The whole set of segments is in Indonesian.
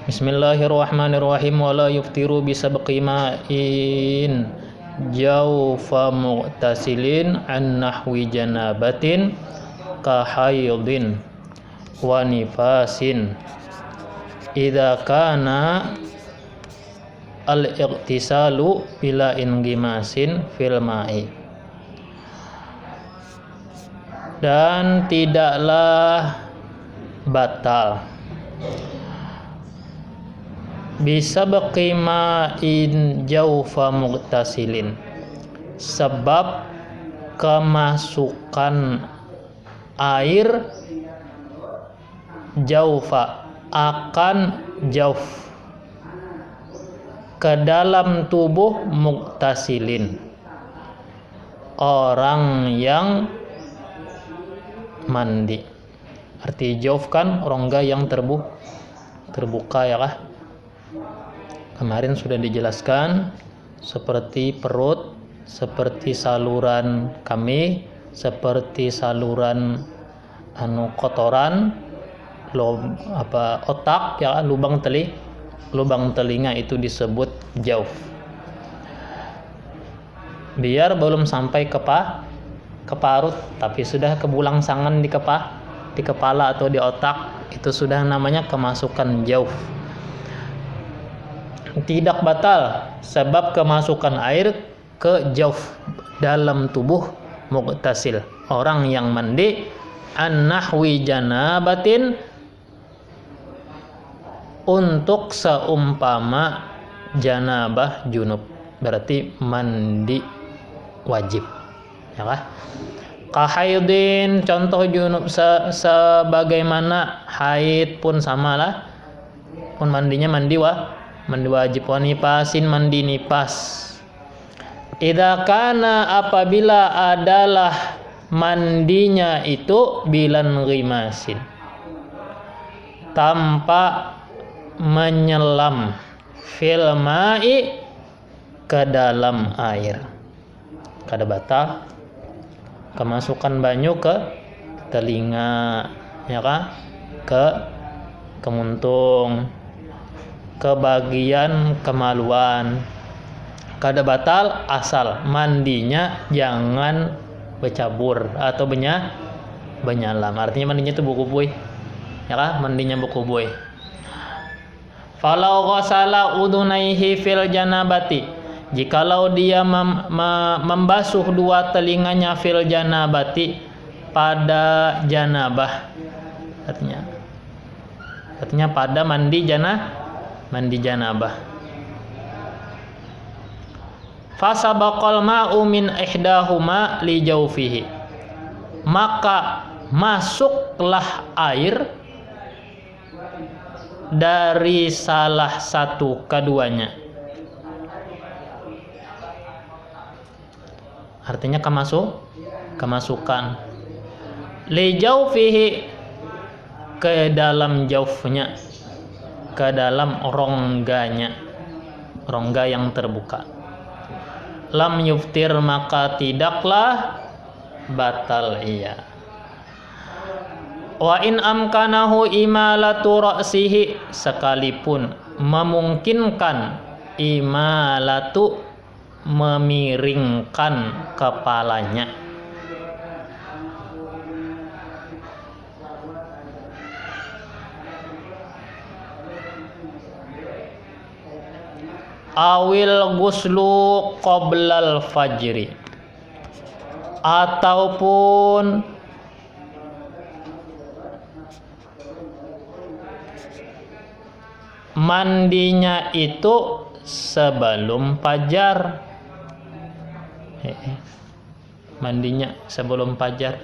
Bismillahirrahmanirrahim. Wala yuftiru bisabqi ma'in jawfa mu'tasilin an nahwi janabatin kahaydin wa nifasin idza kana al-iqtisalu bila ingimasin fil ma'i. Dan tidaklah batal bisa ma'in jaufa muqtasilin, sebab kemasukan air jaufa akan jauf ke dalam tubuh muqtasilin, orang yang mandi. Arti jauf kan rongga yang terbuka ya kah? Kemarin sudah dijelaskan seperti perut, seperti saluran kemih, seperti saluran kotoran, otak ya, lubang telinga itu disebut jauf. Biar belum sampai ke parut, tapi sudah ke bulangsangan di kepala atau di otak, itu sudah namanya kemasukan jauf. Tidak batal sebab kemasukan air ke jauf dalam tubuh muqtasil, orang yang mandi, an nahwi janabatin, untuk seumpama janabah junub, berarti mandi wajib ya kah? Kahaydin, contoh junub sebagaimana haid pun samalah, pun mandinya mandi wajib. Wa nipasin, mandi nipas. Idza kana, apabila adalah mandinya itu bilan ghimasin, tanpa menyelam, fil ma'i, ke dalam air. Kada batal kemasukan banyu ke telinga ya kah? Ke muntung, ke bagian kemaluan. Kada batal asal mandinya jangan bercabur atau benyalam. Artinya mandinya itu bukubuy ya kah? Mandinya bukubuy. Falau ghasala udunaihi fil janabati, jikalau dia membasuh dua telinganya fil janabati, pada janabah, artinya pada mandi janabah. Fasabaqal ma'u min ihdahuma li jawfihi, maka masuklah air dari salah satu keduanya. Artinya kemasukan li jawfihi, ke dalam jaufnya, ke dalam rongganya, rongga yang terbuka. Lam yuftir, maka tidaklah batal ia. Wa in amkanahu imalatu ra'sihi, sekalipun memungkinkan imalatu, memiringkan kepalanya. Awil ghuslu qoblal fajri, ataupun mandinya itu sebelum fajar. Mandinya sebelum fajar.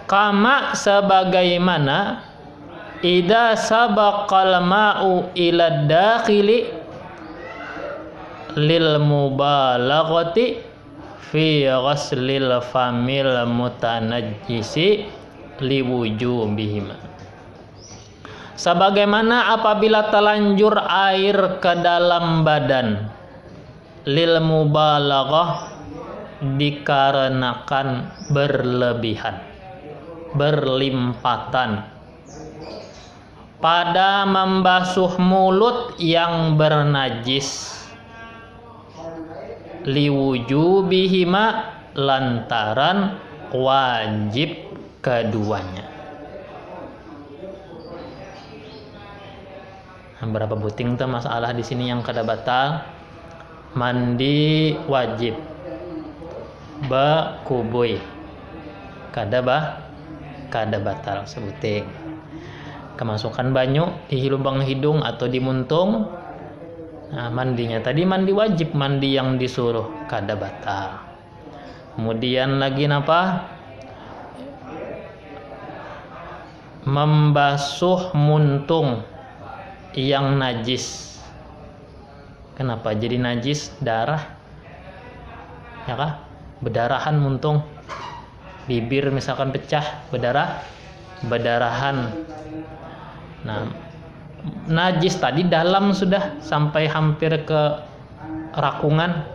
Kama, sebagaimana idza sabaqal ma'u ila dakhili lil mubalaghati fi ghaslil famil mutanajjisi liwujubihima, sebagaimana apabila telanjur air ke dalam badan, lil mubalaghah, dikarenakan berlebihan. berlimpatan. Pada membasuh mulut yang bernajis, liwujubihima, lantaran wajib keduanya. Berapa buting tuh masalah di sini yang kada batal? Mandi wajib, kubui, kada batal sebuting. Kemasukan banyu di lubang hidung atau di muntung. Nah, mandinya tadi mandi wajib, mandi yang disuruh kada batal. Kemudian lagi napa? Membasuh muntung yang najis. Kenapa jadi najis? Darah, ya kah? Bedarahan muntung. Bibir misalkan pecah, bedarahan. Nah, najis tadi dalam sudah sampai hampir ke rakungan.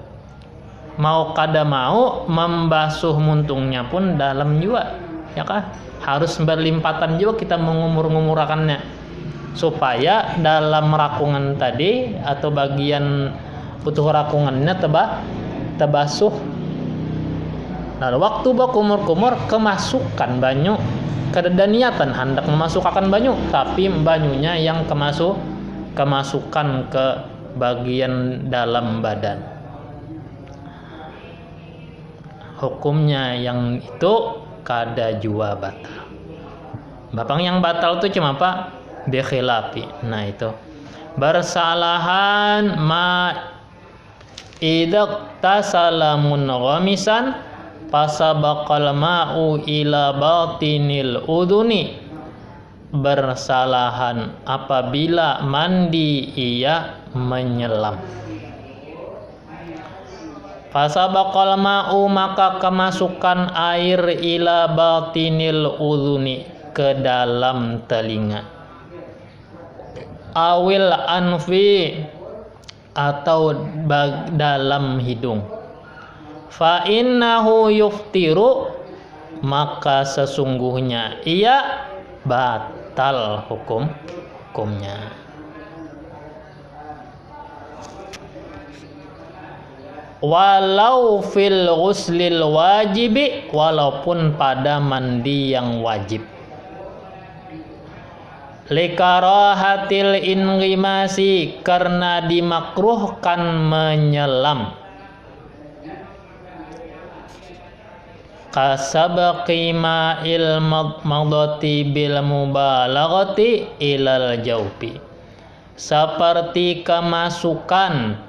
Mau kada mau membasuh muntungnya pun dalam juga, ya kah? Harus berlimpatan juga kita mengumur-ngumurakannya, supaya dalam rakungan tadi atau bagian utuh rakungannya terbasuh. Lalu waktu berkumur-kumur kemasukan banyu, kada niatan hendak memasukkan banyu, tapi banyunya yang kemasukan ke bagian dalam badan. Hukumnya yang itu kada jua batal. Bapang yang batal itu cuma apa? Bikhilafi. Nah itu bersalahan ma idak tasalamun ghamisan pasabaqal ma'u ila batinil uduni. Bersalahan apabila mandi ia menyelam. Pasabaqal ma'u, maka kemasukan air ila batinil uduni, ke dalam telinga. Awil anfi, atau dalam hidung. Fa innahu yuftiru, maka sesungguhnya ia batal hukumnya. Walau fil ghuslil wajibi, walaupun pada mandi yang wajib. Likarahatil inghimasi, karena dimakruhkan menyelam. Kasabaqi ma'il maghdati bil mubalaghati ilal jawfi, seperti kemasukan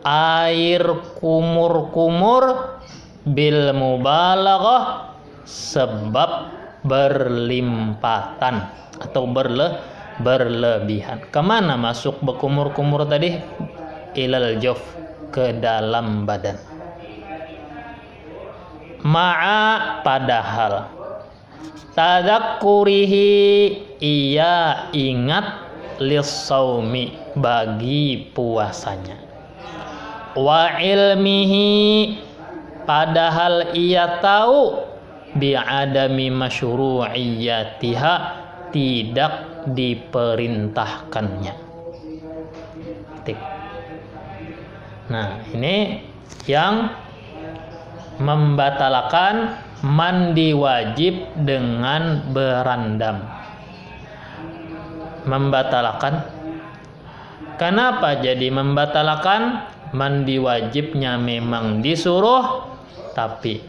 air kumur-kumur bil mubalaghah, sebab berlimpatan atau berlebihan. Kemana masuk berkumur-kumur tadi? Ilal jawf, ke dalam badan. Ma'a, padahal tadzakkurihi, ia ingat lis-shaumi, bagi puasanya. Wa ilmihi, padahal ia tahu bi'adami masyru'iyyatiha, tidak diperintahkannya. Nah, ini yang membatalkan mandi wajib dengan berandam. Membatalkan. Kenapa jadi membatalkan? Mandi wajibnya memang disuruh, tapi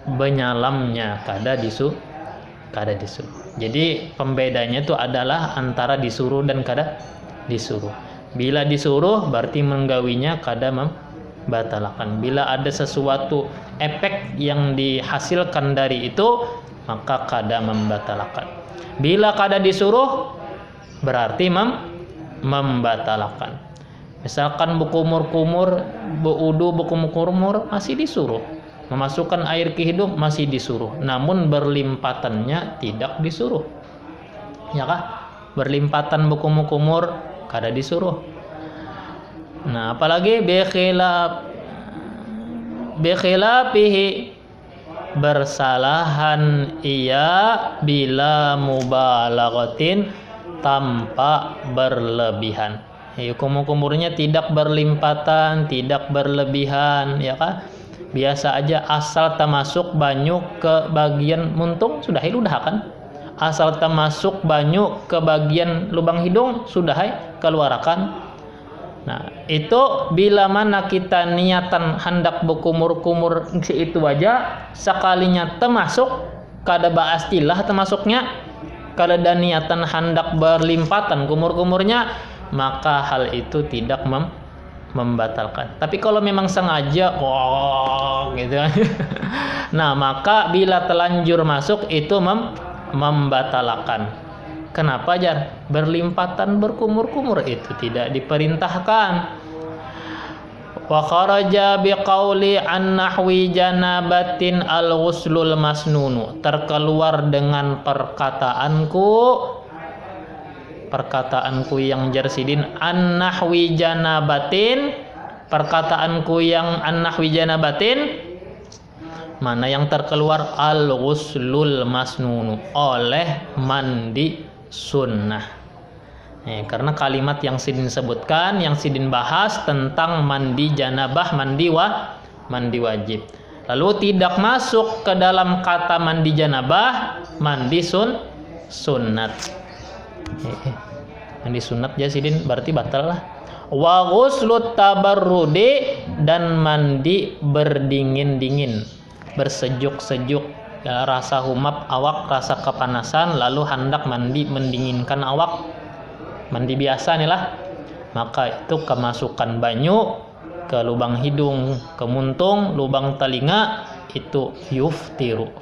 menyelamnya kada disuruh. Jadi pembedanya itu adalah antara disuruh dan kada disuruh. Bila disuruh berarti menggawinya kada membatalkan. Bila ada sesuatu efek yang dihasilkan dari itu, maka kada membatalkan. Bila kada disuruh berarti membatalkan. Misalkan berkumur-kumur, berudu berkumur-kumur, masih disuruh. Memasukkan air ke hidung masih disuruh. Namun berlimpatannya tidak disuruh. Ya kah? Berlimpatan berkumur-kumur kada disuruh. Nah, apalagi bikhilafihi, bersalahan ia bila mubalaghatin tanpa berlebihan. Kumur-kumurnya tidak berlimpatan, tidak berlebihan, ya kan? Biasa aja, asal termasuk banyu ke bagian muntung sudah ludah kan? Asal termasuk banyu ke bagian lubang hidung sudah keluarkan. Nah, itu bila mana kita niatan hendak berkumur-kumur itu aja, sekalinya termasuk kada baastilah termasuknya, kada ada niatan hendak berlimpatan kumur-kumurnya, maka hal itu tidak membatalkan. Tapi kalau memang sengaja, gitu kan. Nah, maka bila telanjur masuk itu membatalkan. Kenapa jar? Berlimpatan berkumur-kumur itu tidak diperintahkan. Wa kharaja biqauli an nahwi janabatin al-ghuslul masnunu. Terkeluar dengan perkataanku yang jarsidin an nahwi janabatin, perkataanku yang an nahwi janabatin, mana yang terkeluar al-ghuslul masnunu, oleh mandi sunnah. Karena kalimat yang sidin sebutkan, yang sidin bahas tentang mandi janabah, mandi wajib. Lalu tidak masuk ke dalam kata mandi janabah, mandi sunnat. Mandi sunnat ya sidin berarti batal lah. Wa ghuslut tabarrudi, dan mandi berdingin-dingin, bersejuk-sejuk. Ya, rasa humap awak, rasa kepanasan, lalu hendak mandi mendinginkan awak, mandi biasa nih lah, maka itu kemasukan banyu ke lubang hidung, ke muntung, lubang telinga, itu yuftiru,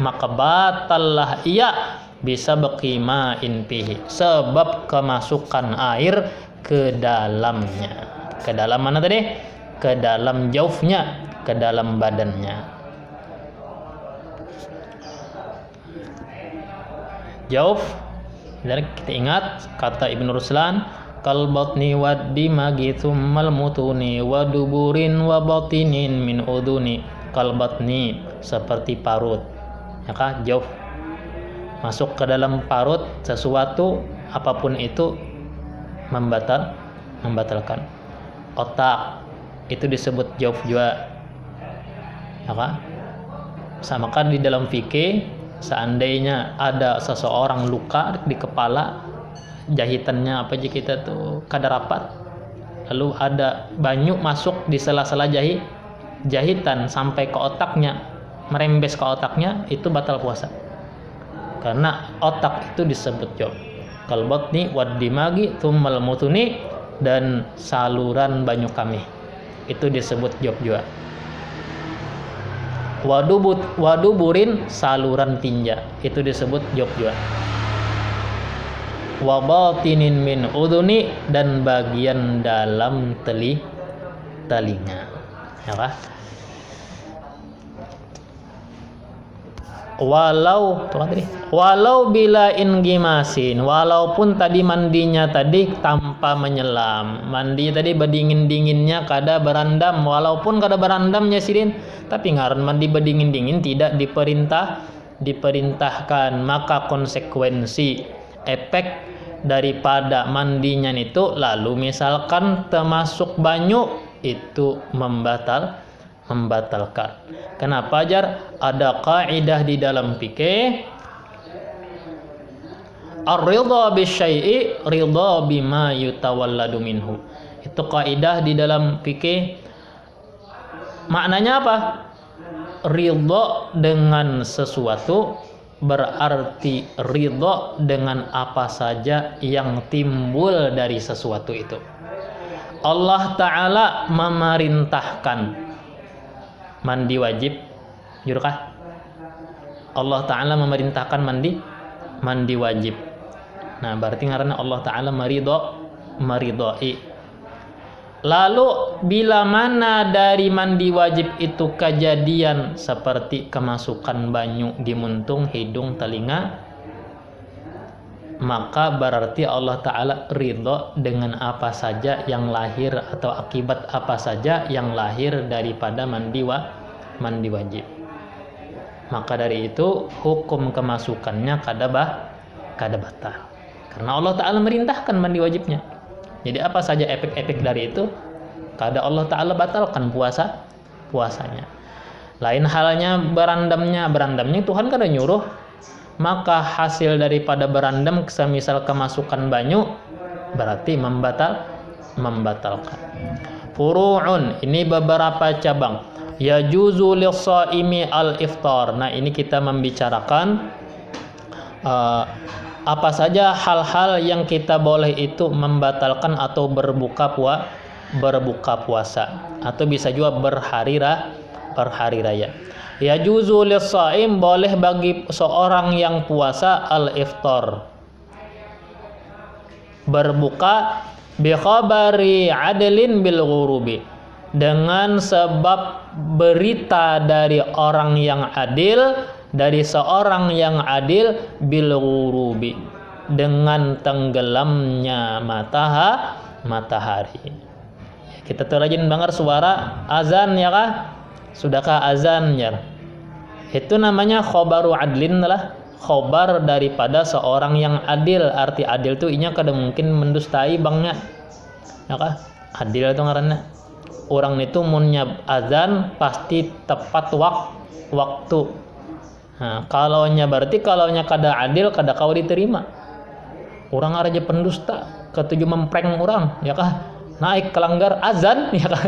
maka batallah ia bisa beqimain fihi, sebab kemasukan air ke dalamnya. Ke dalam mana tadi? Ke dalam jaufnya, ke dalam badannya. Jauf, dan kita ingat kata Ibnu Ruslan, kal batni wad dimagi tsummal mutuni wa duburin wa batinin min uduni. Kal batni seperti parut, ya kan? Jauf masuk ke dalam parut sesuatu apapun itu membatalkan. Otak itu disebut jauf juga, ya kan? Sama kan di dalam fikih, seandainya ada seseorang luka di kepala, jahitannya apa aja kita tuh kada rapat, lalu ada banyu masuk di sela-sela jahitan sampai ke otaknya, merembes ke otaknya, itu batal puasa. Karena otak itu disebut jauf. Kalbatni wad dimagi tsummal mutuni, dan saluran banyu kami itu disebut jauf juga. Waduburin, saluran tinja, itu disebut jauf juga. Wa batinin min uduni, dan bagian dalam telinga, ya kan? Walau bila ingimasin, walaupun tadi mandinya tadi tanpa menyelam, mandi tadi berdingin-dinginnya kada berandam, walaupun kada berandamnya sidin, tapi ngaran mandi berdingin-dingin tidak diperintahkan, maka konsekuensi efek daripada mandinya itu, lalu misalkan termasuk banyu, itu membatalkan. Kenapa jar? Ada kaidah di dalam fikih, ar-ridha bisyai'i ridha bima yutawalladu minhu. Itu kaidah di dalam fikih. Maknanya apa? Ridha dengan sesuatu berarti ridha dengan apa saja yang timbul dari sesuatu itu. Allah Ta'ala memerintahkan mandi wajib, jurkah? Allah Ta'ala memerintahkan mandi wajib. Nah, berarti karena Allah Ta'ala meridhai. Lalu bila mana dari mandi wajib itu kejadian seperti kemasukan banyu di muntung, hidung, telinga, maka berarti Allah Ta'ala ridho dengan apa saja yang lahir atau akibat apa saja yang lahir daripada mandi wajib. Maka dari itu hukum kemasukannya kada batal. Karena Allah Ta'ala merintahkan mandi wajibnya. Jadi apa saja efek-efek dari itu, kada Allah Ta'ala batalkan puasanya. Lain halnya berandamnya Tuhan kada nyuruh. Maka hasil daripada berandam semisal kemasukan banyu berarti membatalkan. Furu'un, ini beberapa cabang. Yajuzu lis-shaimi al-iftar. Nah, ini kita membicarakan apa saja hal-hal yang kita boleh itu membatalkan atau berbuka puasa, atau bisa juga berhari raya. Yajuzu lis-shaim, boleh bagi seorang yang puasa al-iftar, berbuka bi khabari adlin bil ghurubi, dengan sebab berita dari orang yang adil, dari seorang yang adil, bil ghurubi, dengan tenggelamnya matahari. Kita terajin dengar suara azan ya kah? Sudahkah azan ya? Itu namanya khobaru adlin lah, khobar daripada seorang yang adil. Arti adil itu inya kada mungkin mendustai bangnya. Ya kah? Adil itu ngaranna. Orang itu munnya azan pasti tepat waktu. Nah, kalaunya berarti kalaunya kada adil kada kau diterima. Orang aja pendusta, ketujuh memprank orang, ya kah? Naik kelanggar azan, ya kah?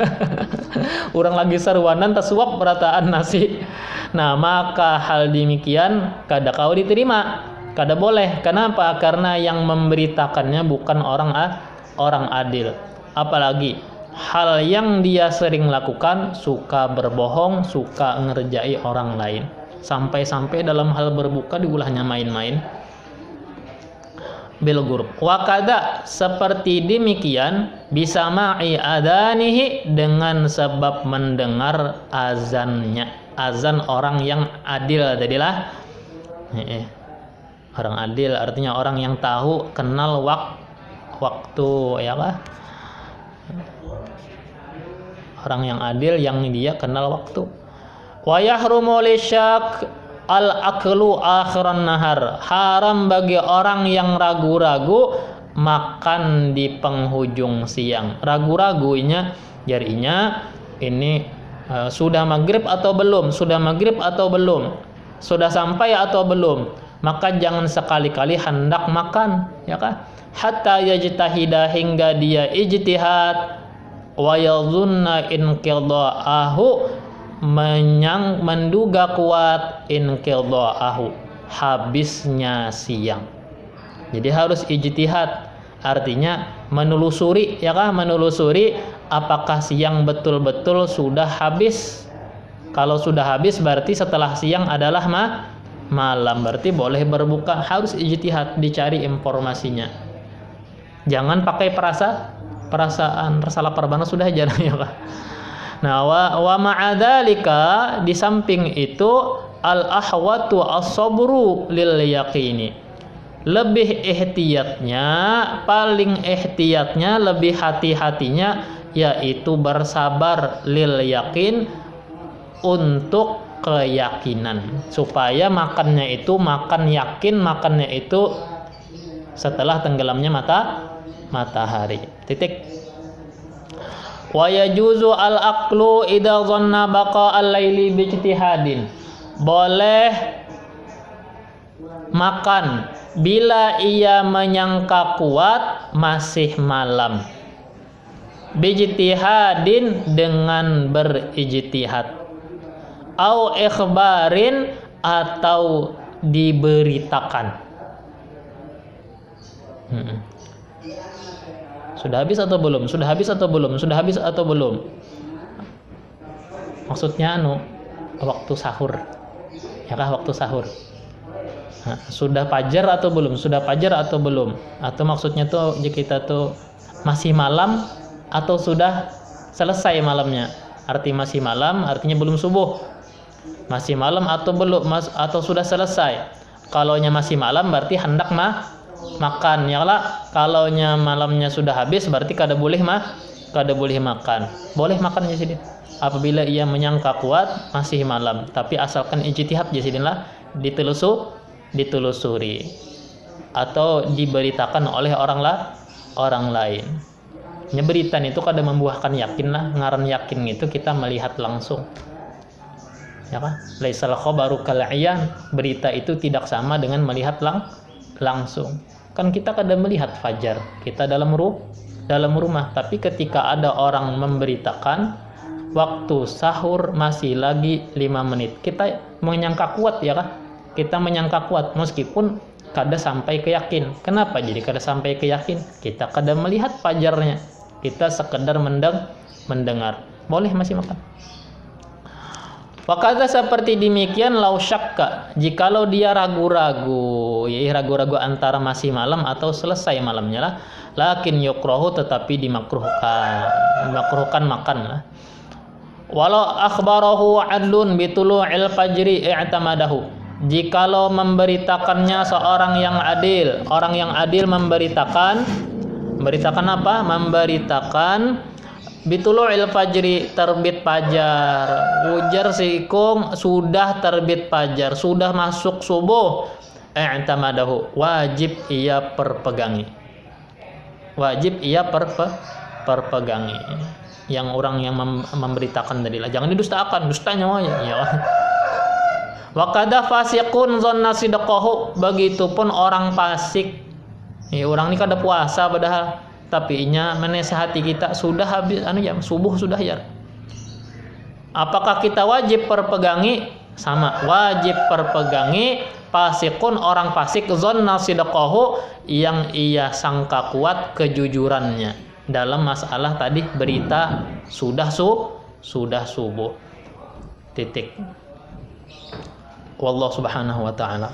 Orang lagi seruanan tersuap berataan nasi. Nah, maka hal demikian kada kau diterima, kada boleh. Kenapa? Karena yang memberitakannya bukan orang adil. Apalagi hal yang dia sering lakukan, suka berbohong, suka ngerjai orang lain. Sampai-sampai dalam hal berbuka diulahnya main-main. Bil ghurub. Wa kada, seperti demikian, bisa ma'i adanihi, dengan sebab mendengar azannya. Azan orang yang adil tadilah. Orang adil artinya orang yang tahu, kenal waktu, ya kah? Orang yang adil yang dia kenal waktu. Wa yahrumu lisyak al-aklu akhiran nahar. Haram bagi orang yang ragu-ragu makan di penghujung siang. Ragu-ragunya jadinya ini sudah maghrib atau belum? Sudah maghrib atau belum? Sudah sampai atau belum? Maka jangan sekali-kali hendak makan, ya kah? Hatta yajtahida, hingga dia ijtihad, wa yadhunna inqidha'ahu, menduga kuat inqidha'ahu, habisnya siang. Jadi harus ijtihad, artinya menelusuri, ya kah? Menelusuri apakah siang betul-betul sudah habis. Kalau sudah habis berarti setelah siang adalah malam, berarti boleh berbuka. Harus ijtihad, dicari informasinya. Jangan pakai perasaan rasa lapar banget sudah aja, ya kah? Nah, wa ma'adzalika, di samping itu al-ahwatu as-sabru lil yaqini. Lebih ihtiyatnya, paling ihtiyatnya, lebih hati-hatinya yaitu bersabar lil yakin, untuk keyakinan, supaya makannya itu makan yakin, makannya itu setelah tenggelamnya matahari. Titik. Wa yajuzu al-aqlu idza dhanna baqa al-laili bi ijtihadin. Boleh makan bila ia menyangka kuat masih malam. Bi ijtihadin, dengan berijtihad. Au ikhbarin, atau diberitakan. Sudah habis atau belum? Sudah habis atau belum? Sudah habis atau belum? Maksudnya waktu sahur. Ya kah, waktu sahur? Nah, sudah fajar atau belum? Sudah fajar atau belum? Atau maksudnya tuh jika kita tuh masih malam atau sudah selesai malamnya? Arti masih malam artinya belum subuh. Masih malam atau belum, atau sudah selesai. Kalaunya masih malam berarti hendak makan, ya lah. Kalaunya malamnya sudah habis berarti kada boleh kada boleh makan. Boleh makan ya sidin. Apabila ia menyangka kuat masih malam, tapi asalkan ijtihad ya sidin lah, ditelusuri atau diberitakan oleh orang lain. Nyeberitan itu kada membuahkan yakin lah, ngaran yakin itu kita melihat langsung. Ya kan? Laisal khabaru kal ayan, berita itu tidak sama dengan melihat langsung. Kan kita kada melihat fajar, kita dalam rumah, tapi ketika ada orang memberitakan waktu sahur masih lagi 5 menit, kita menyangka kuat ya kan? Kita menyangka kuat meskipun kada sampai ke yakin. Kenapa jadi kada sampai ke yakin? Kita kada melihat fajarnya, kita sekedar mendengar. Boleh masih makan. Wakada seperti demikian lau syakka, jikalau dia ragu-ragu, ya ragu-ragu antara masih malam atau selesai malamnya lah, lakin yukrahu tetapi dimakruhkan makan lah. Walau akhbarahu adlun bitulu'il fajri i'tamadahu, jikalau memberitakannya seorang yang adil, orang yang adil memberitakan apa? Memberitakan bitulu'il fajri, terbit fajar. Ujar si ikung sudah terbit fajar, sudah masuk subuh. I'tamadahu, wajib ia perpegangi. Wajib ia perpegangi. Yang orang yang memberitakan tadi lah, jangan didustakan, dustanya ya. Wa kadza fasiqun dhanna sidqahu, begitupun orang fasik. Orang ini kada puasa padahal, tapi inya menasihati kita sudah habis jam subuh sudah ya. Apakah kita wajib perpegangi? Sama, wajib perpegangi. Fasikun orang fasik dhanna sidqahu, yang ia sangka kuat kejujurannya dalam masalah tadi berita sudah subuh. Titik. Wallahu subhanahu wa ta'ala.